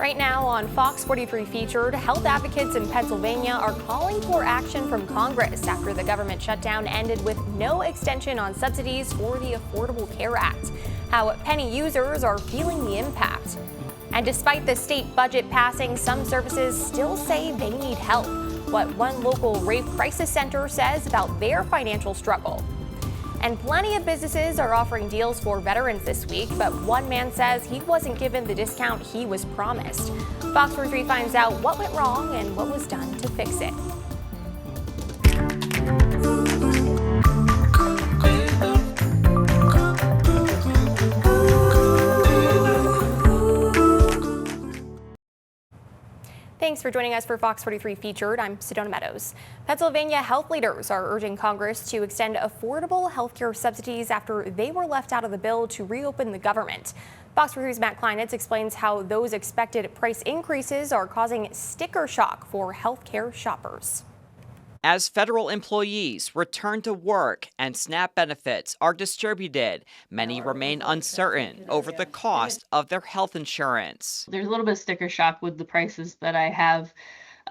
Right now on Fox 43 Featured, health advocates in Pennsylvania are calling for action from Congress after the government shutdown ended with no extension on subsidies for the Affordable Care Act. How penny users are feeling the impact. And despite the state budget passing, some services still say they need help. What one local rape crisis center says about their financial struggle. And plenty of businesses are offering deals for veterans this week, but one man says he wasn't given the discount he was promised. Fox 43 finds out what went wrong and what was done to fix it. Thanks for joining us for Fox 43 Featured. I'm Sedona Meadows. Pennsylvania health leaders are urging Congress to extend affordable health care subsidies after they were left out of the bill to reopen the government. Fox 43's Matt Kleinitz explains how those expected price increases are causing sticker shock for health care shoppers. As federal employees return to work and SNAP benefits are distributed, many remain uncertain over the cost of their health insurance. There's a little bit of sticker shock with the prices that I have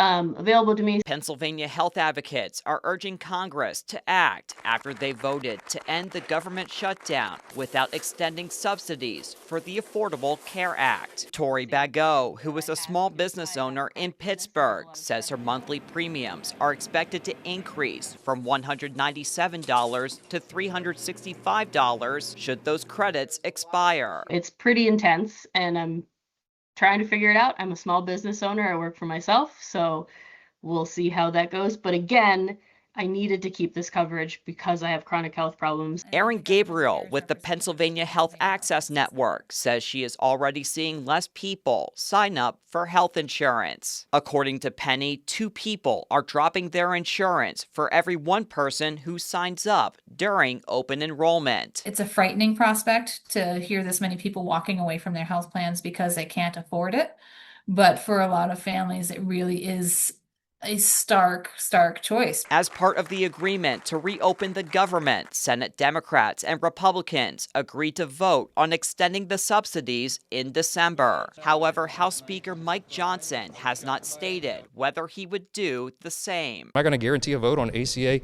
available to me. Pennsylvania health advocates are urging Congress to act after they voted to end the government shutdown without extending subsidies for the Affordable Care Act. Tori Bagot, who is a small business owner in Pittsburgh, says her monthly premiums are expected to increase from $197 to $365 should those credits expire. It's pretty intense, and I'm trying to figure it out. I'm a small business owner. I work for myself, so we'll see how that goes. But again, I needed to keep this coverage because I have chronic health problems. Erin Gabriel with the Pennsylvania Health Access Network says she is already seeing less people sign up for health insurance. According to Penny, 2 people are dropping their insurance for every 1 person who signs up during open enrollment. It's a frightening prospect to hear this many people walking away from their health plans because they can't afford it. But for a lot of families, it really is a stark choice. As part of the agreement to reopen the government, Senate Democrats and Republicans agreed to vote on extending the subsidies in December. However, House Speaker Mike Johnson has not stated whether he would do the same. I'm not going to guarantee a vote on ACA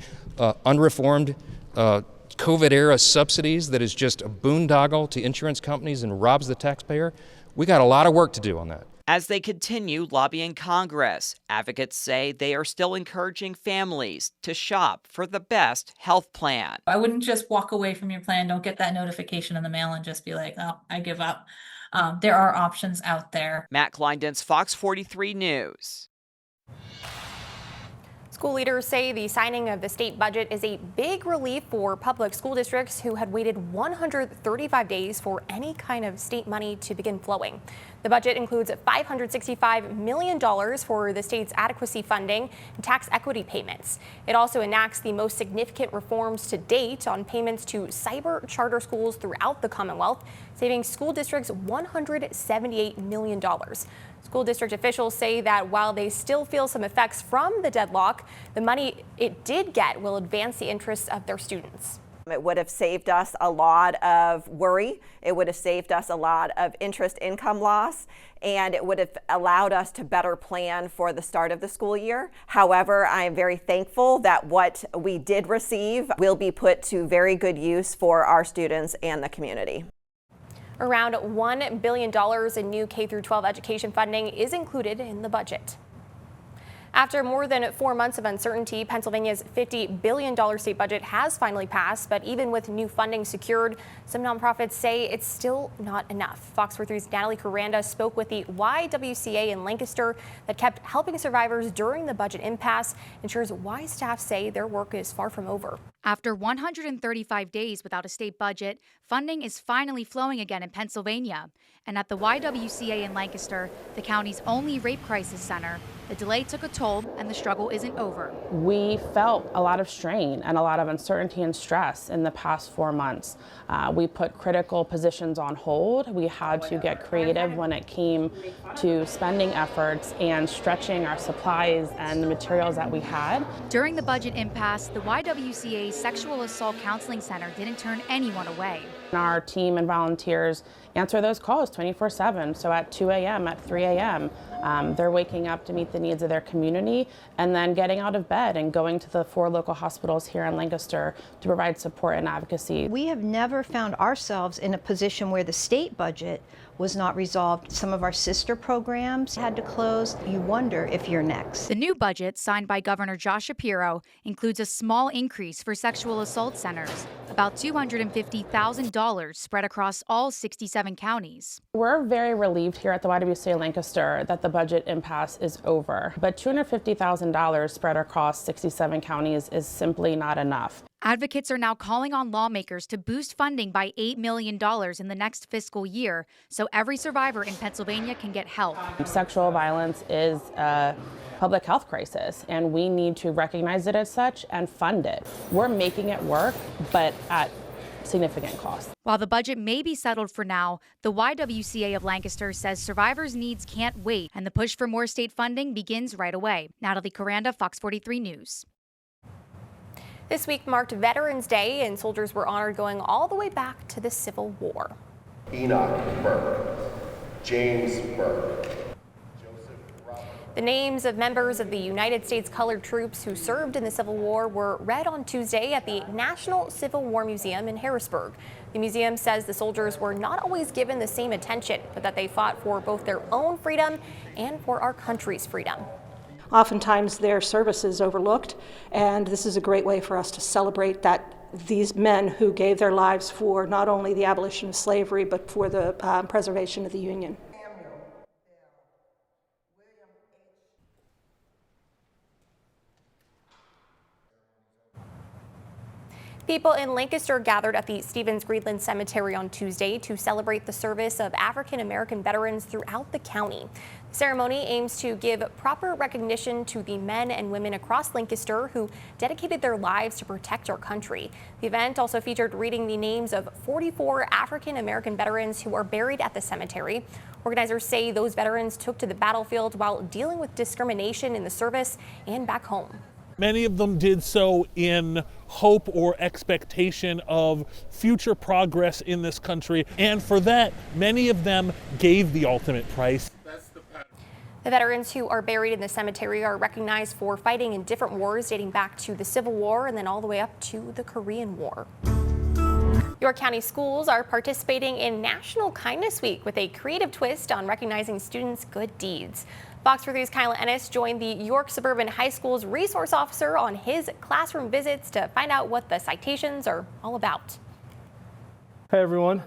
unreformed COVID-era subsidies that is just a boondoggle to insurance companies and robs the taxpayer. We got a lot of work to do on that. As they continue lobbying Congress, advocates say they are still encouraging families to shop for the best health plan. I wouldn't just walk away from your plan, don't get that notification in the mail and just be like, oh, I give up. There are options out there. Matt Kleinitz, Fox 43 News. School leaders say the signing of the state budget is a big relief for public school districts who had waited 135 days for any kind of state money to begin flowing. The budget includes $565 million for the state's adequacy funding and tax equity payments. It also enacts the most significant reforms to date on payments to cyber charter schools throughout the Commonwealth, saving school districts $178 million. School district officials say that while they still feel some effects from the deadlock, the money it did get will advance the interests of their students. It would have saved us a lot of worry. It would have saved us a lot of interest income loss, and it would have allowed us to better plan for the start of the school year. However, I am very thankful that what we did receive will be put to very good use for our students and the community. Around $1 billion in new K-12 education funding is included in the budget. After more than 4 months of uncertainty, Pennsylvania's $50 billion state budget has finally passed, but even with new funding secured, some nonprofits say it's still not enough. Fox 43's Natalie Kuranda spoke with the YWCA in Lancaster that kept helping survivors during the budget impasse, ensures why staff say their work is far from over. After 135 days without a state budget, funding is finally flowing again in Pennsylvania. And at the YWCA in Lancaster, the county's only rape crisis center, the delay took a toll and the struggle isn't over. We felt a lot of strain and a lot of uncertainty and stress in the past 4 months. We put critical positions on hold. We had to get creative when it came to spending efforts and stretching our supplies and the materials that we had. During the budget impasse, the YWCA's Sexual Assault Counseling Center didn't turn anyone away. Our team and volunteers answer those calls 24/7. So at 2 a.m., at 3 a.m., they're waking up to meet the needs of their community and then getting out of bed and going to the 4 local hospitals here in Lancaster to provide support and advocacy. We have never found ourselves in a position where the state budget was not resolved. Some of our sister programs had to close. You wonder if you're next. The new budget, signed by Governor Josh Shapiro, includes a small increase for sexual assault centers, about $250,000 spread across all 67 counties. We're very relieved here at the YWCA Lancaster that the budget impasse is over, but $250,000 spread across 67 counties is simply not enough. Advocates are now calling on lawmakers to boost funding by $8 million in the next fiscal year so every survivor in Pennsylvania can get help. Sexual violence is a public health crisis, and we need to recognize it as such and fund it. We're making it work, but at significant cost. While the budget may be settled for now, the YWCA of Lancaster says survivors' needs can't wait, and the push for more state funding begins right away. Natalie Coranda, Fox 43 News. This week marked Veterans Day, and soldiers were honored going all the way back to the Civil War. Enoch Burke, James Burke. The names of members of the United States Colored Troops who served in the Civil War were read on Tuesday at the National Civil War Museum in Harrisburg. The museum says the soldiers were not always given the same attention, but that they fought for both their own freedom and for our country's freedom. Oftentimes their service is overlooked, and this is a great way for us to celebrate that these men who gave their lives for not only the abolition of slavery, but for the preservation of the Union. People in Lancaster gathered at the Stevens Greenland Cemetery on Tuesday to celebrate the service of African American veterans throughout the county. The ceremony aims to give proper recognition to the men and women across Lancaster who dedicated their lives to protect our country. The event also featured reading the names of 44 African American veterans who are buried at the cemetery. Organizers say those veterans took to the battlefield while dealing with discrimination in the service and back home. Many of them did so in hope or expectation of future progress in this country, and for that, many of them gave the ultimate price. The veterans who are buried in the cemetery are recognized for fighting in different wars dating back to the Civil War and then all the way up to the Korean War. York County schools are participating in National Kindness Week with a creative twist on recognizing students' good deeds. Fox 43's Kyle Ennis joined the York Suburban High School's resource officer on his classroom visits to find out what the citations are all about. Hey everyone,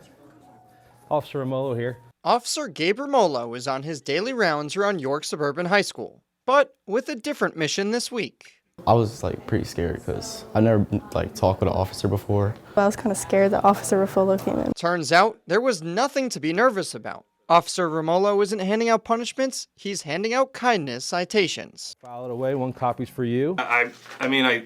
Officer Romolo here. Officer Gabe Romolo is on his daily rounds around York Suburban High School, but with a different mission this week. I was pretty scared because I never talked with an officer before. I was kind of scared that Officer Romolo came in. Turns out there was nothing to be nervous about. Officer Romolo isn't handing out punishments, he's handing out kindness citations. File it away, 1 copy's for you. I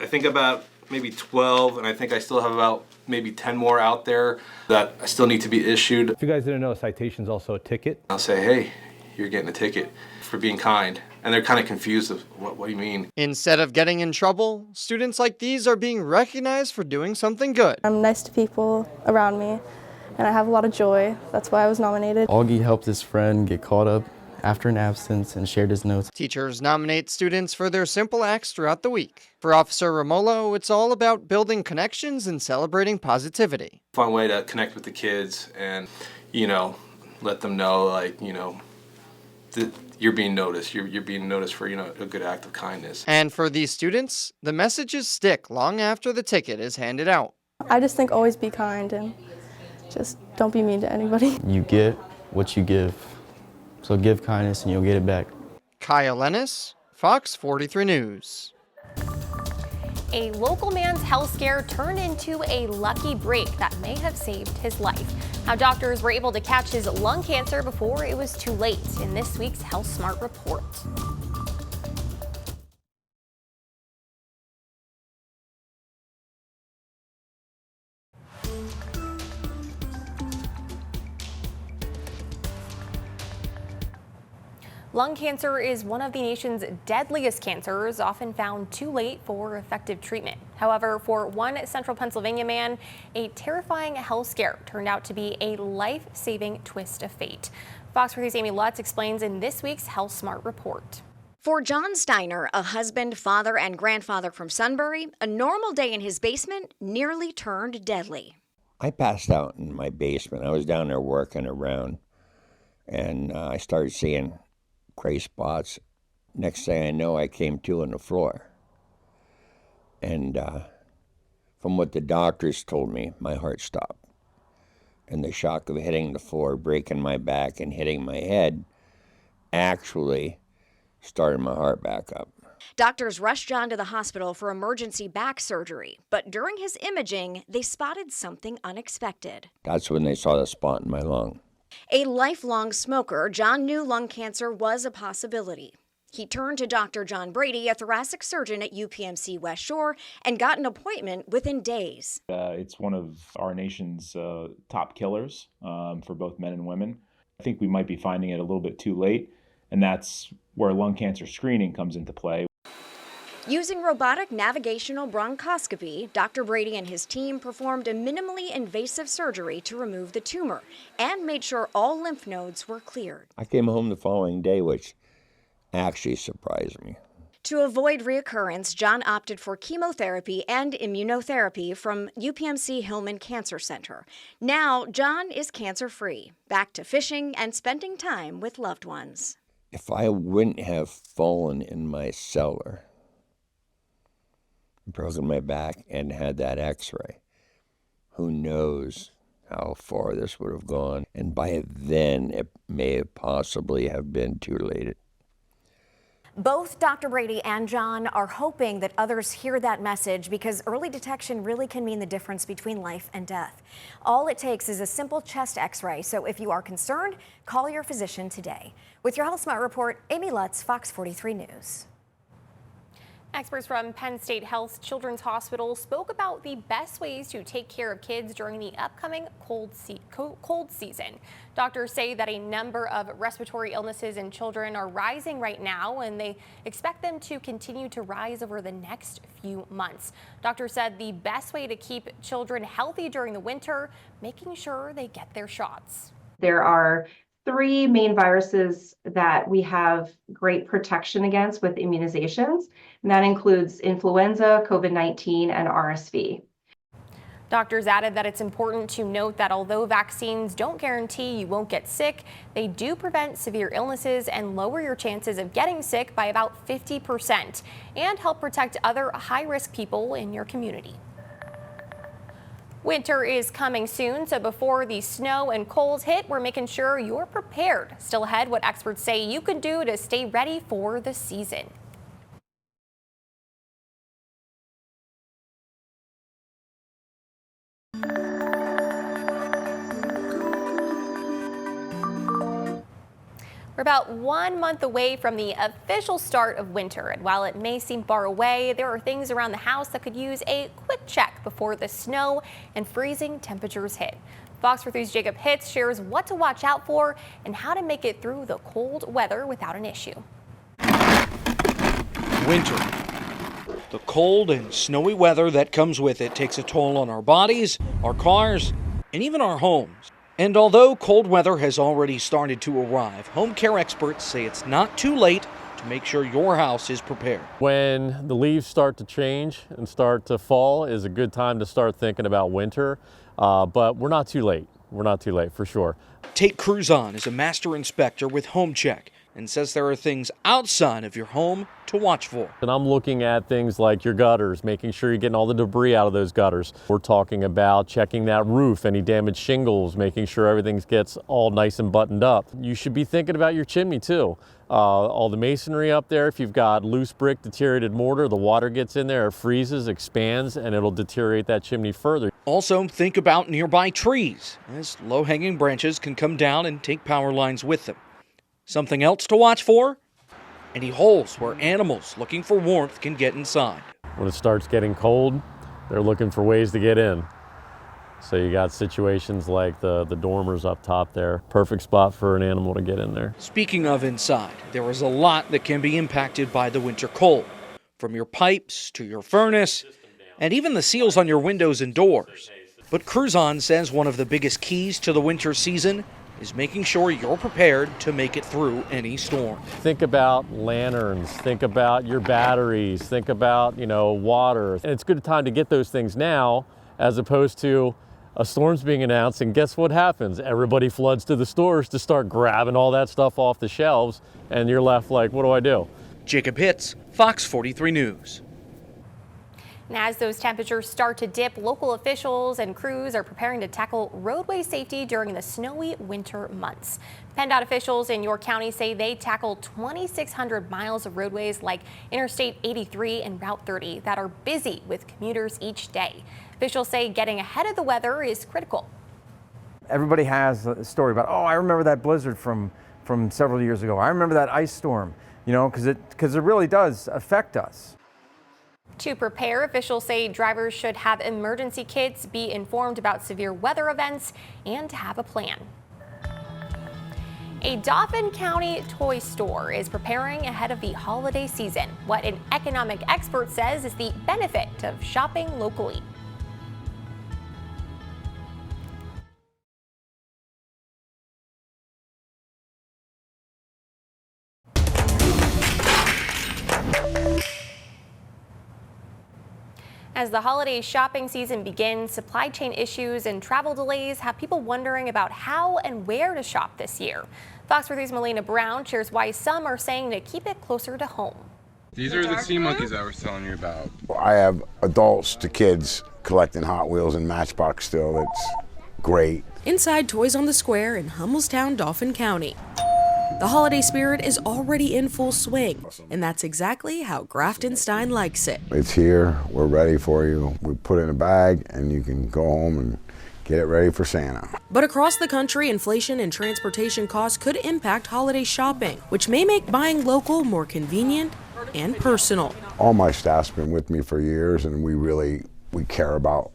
think about maybe 12, and I think I still have about maybe 10 more out there that I still need to be issued. If you guys didn't know, a citation's also a ticket. I'll say, hey, you're getting a ticket for being kind. And they're kind of confused of what do you mean? Instead of getting in trouble, students like these are being recognized for doing something good. I'm nice to people around me, and I have a lot of joy. That's why I was nominated. Augie helped his friend get caught up after an absence and shared his notes. Teachers nominate students for their simple acts throughout the week. For Officer Romolo, it's all about building connections and celebrating positivity. Fun way to connect with the kids and, let them know, that you're being noticed. You're being noticed for, a good act of kindness. And for these students, the messages stick long after the ticket is handed out. I just think always be kind and just don't be mean to anybody. You get what you give. So give kindness and you'll get it back. Kyle Ennis, Fox 43 News. A local man's health scare turned into a lucky break that may have saved his life. How doctors were able to catch his lung cancer before it was too late in this week's Health Smart Report. Lung cancer is one of the nation's deadliest cancers, often found too late for effective treatment. However, for one central Pennsylvania man, a terrifying health scare turned out to be a life-saving twist of fate. Fox 43's Amy Lutz explains in this week's Health Smart report. For John Steiner, a husband, father, and grandfather from Sunbury, a normal day in his basement nearly turned deadly. I passed out in my basement. I was down there working around, and I started seeing gray spots. Next thing I know, I came to on the floor. And from what the doctors told me, my heart stopped. And the shock of hitting the floor, breaking my back, and hitting my head actually started my heart back up. Doctors rushed John to the hospital for emergency back surgery, but during his imaging, they spotted something unexpected. That's when they saw the spot in my lung. A lifelong smoker, John knew lung cancer was a possibility. He turned to Dr. John Brady, a thoracic surgeon at UPMC West Shore, and got an appointment within days. It's one of our nation's top killers for both men and women. I think we might be finding it a little bit too late, and that's where lung cancer screening comes into play. Using robotic navigational bronchoscopy, Dr. Brady and his team performed a minimally invasive surgery to remove the tumor and made sure all lymph nodes were cleared. I came home the following day, which actually surprised me. To avoid reoccurrence, John opted for chemotherapy and immunotherapy from UPMC Hillman Cancer Center. Now, John is cancer-free, back to fishing and spending time with loved ones. If I wouldn't have fallen in my cellar, broken my back, and had that x-ray, who knows how far this would have gone. And by then, it may have possibly have been too late. Both Dr. Brady and John are hoping that others hear that message because early detection really can mean the difference between life and death. All it takes is a simple chest x-ray, so if you are concerned, call your physician today. With your Health Smart report, Amy Lutz, Fox 43 News. Experts from Penn State Health Children's Hospital spoke about the best ways to take care of kids during the upcoming cold season. Doctors say that a number of respiratory illnesses in children are rising right now, and they expect them to continue to rise over the next few months. Doctors said the best way to keep children healthy during the winter, making sure they get their shots. There are 3 main viruses that we have great protection against with immunizations, and that includes influenza, COVID-19, and RSV. Doctors added that it's important to note that although vaccines don't guarantee you won't get sick, they do prevent severe illnesses and lower your chances of getting sick by about 50% and help protect other high-risk people in your community. Winter is coming soon, so before the snow and cold hit, we're making sure you're prepared. Still ahead, what experts say you can do to stay ready for the season. We're about 1 month away from the official start of winter, and while it may seem far away, there are things around the house that could use a quick check before the snow and freezing temperatures hit. Fox 43's Jacob Hitz shares what to watch out for and how to make it through the cold weather without an issue. Winter. The cold and snowy weather that comes with it takes a toll on our bodies, our cars, and even our homes. And although cold weather has already started to arrive, home care experts say it's not too late to make sure your house is prepared. When the leaves start to change and start to fall is a good time to start thinking about winter, but we're not too late. We're not too late for sure. Tate Cruzon is a master inspector with Home Check and says there are things outside of your home to watch for. And I'm looking at things like your gutters, making sure you're getting all the debris out of those gutters. We're talking about checking that roof, any damaged shingles, making sure everything gets all nice and buttoned up. You should be thinking about your chimney too. All the masonry up there, if you've got loose brick, deteriorated mortar, the water gets in there, it freezes, expands, and it'll deteriorate that chimney further. Also, think about nearby trees, as low-hanging branches can come down and take power lines with them. Something else to watch for? Any holes where animals looking for warmth can get inside. When it starts getting cold, they're looking for ways to get in. So you got situations like the dormers up top there. Perfect spot for an animal to get in there. Speaking of inside, there is a lot that can be impacted by the winter cold, from your pipes to your furnace, and even the seals on your windows and doors. But Cruzon says one of the biggest keys to the winter season is making sure you're prepared to make it through any storm. Think about lanterns, think about your batteries, think about, water. And it's a good time to get those things now, as opposed to a storm's being announced, and guess what happens? Everybody floods to the stores to start grabbing all that stuff off the shelves, and you're left like, what do I do? Jacob Hitz, Fox 43 News. And as those temperatures start to dip, local officials and crews are preparing to tackle roadway safety during the snowy winter months. PennDOT officials in York County say they tackled 2,600 miles of roadways like Interstate 83 and Route 30 that are busy with commuters each day. Officials say getting ahead of the weather is critical. Everybody has a story about, oh, I remember that blizzard from several years ago. I remember that ice storm, because it really does affect us. To prepare, officials say drivers should have emergency kits, be informed about severe weather events, and have a plan. A Dauphin County toy store is preparing ahead of the holiday season. What an economic expert says is the benefit of shopping locally. As the holiday shopping season begins, supply chain issues and travel delays have people wondering about how and where to shop this year. Fox 43's Melina Brown shares why some are saying to keep it closer to home. These are the sea monkeys I was telling you about. I have adults to kids collecting Hot Wheels and Matchbox still. It's great. Inside Toys on the Square in Hummelstown, Dauphin County. The holiday spirit is already in full swing, and that's exactly how Graftonstein likes it. It's here, we're ready for you. We put it in a bag and you can go home and get it ready for Santa. But across the country, inflation and transportation costs could impact holiday shopping, which may make buying local more convenient and personal. All my staff's been with me for years, and we care about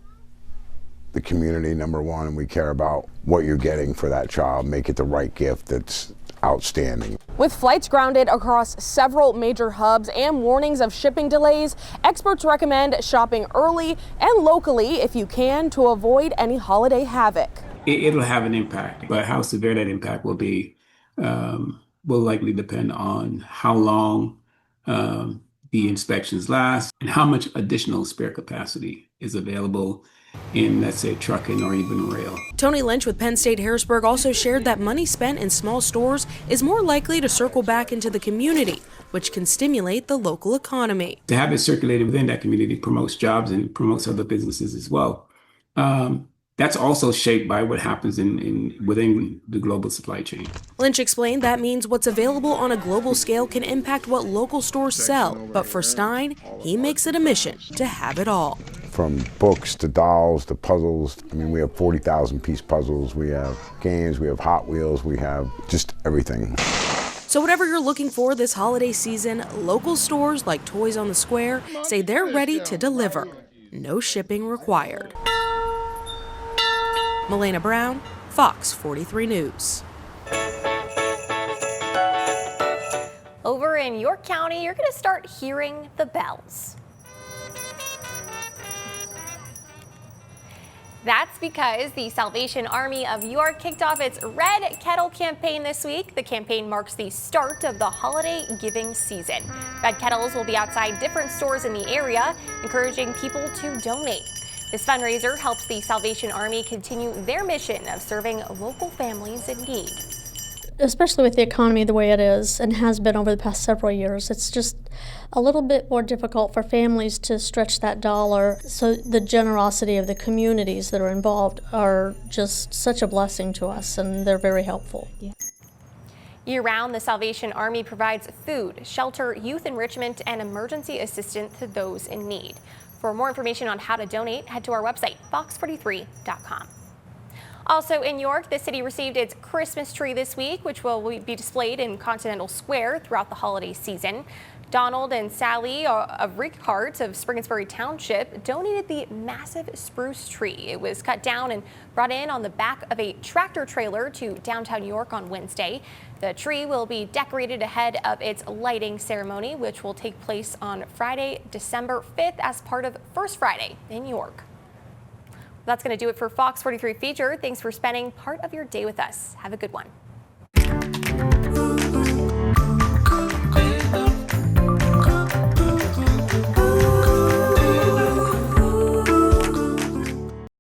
the community, number one, and we care about what you're getting for that child. Make it the right gift that's outstanding. With flights grounded across several major hubs and warnings of shipping delays, experts recommend shopping early and locally if you can to avoid any holiday havoc. It'll have an impact, but how severe that impact will be will likely depend on how long the inspections last and how much additional spare capacity is available in, let's say, trucking or even rail. Tony Lynch with Penn State Harrisburg also shared that money spent in small stores is more likely to circle back into the community, which can stimulate the local economy. To have it circulated within that community promotes jobs and promotes other businesses as well. That's also shaped by what happens within the global supply chain. Lynch explained that means what's available on a global scale can impact what local stores sell. But for Stein, he makes it a mission to have it all. From books to dolls to puzzles. I mean, we have 40,000 piece puzzles, we have games, we have Hot Wheels, we have just everything. So whatever you're looking for this holiday season, local stores like Toys on the Square say they're ready to deliver. No shipping required. Melina Brown, Fox 43 News. Over in York County, you're going to start hearing the bells. That's because the Salvation Army of York kicked off its Red Kettle campaign this week. The campaign marks the start of the holiday giving season. Red Kettles will be outside different stores in the area, encouraging people to donate. This fundraiser helps the Salvation Army continue their mission of serving local families in need. Especially with the economy the way it is and has been over the past several years, it's just a little bit more difficult for families to stretch that dollar. So the generosity of the communities that are involved are just such a blessing to us, and they're very helpful. Yeah. Year-round, the Salvation Army provides food, shelter, youth enrichment, and emergency assistance to those in need. For more information on how to donate, head to our website, fox43.com. Also in York, the city received its Christmas tree this week, which will be displayed in Continental Square throughout the holiday season. Donald and Sally of Rickhart of Springsbury Township donated the massive spruce tree. It was cut down and brought in on the back of a tractor trailer to downtown York on Wednesday. The tree will be decorated ahead of its lighting ceremony, which will take place on Friday, December 5th as part of First Friday in York. That's going to do it for Fox 43 Featured. Thanks for spending part of your day with us. Have a good one.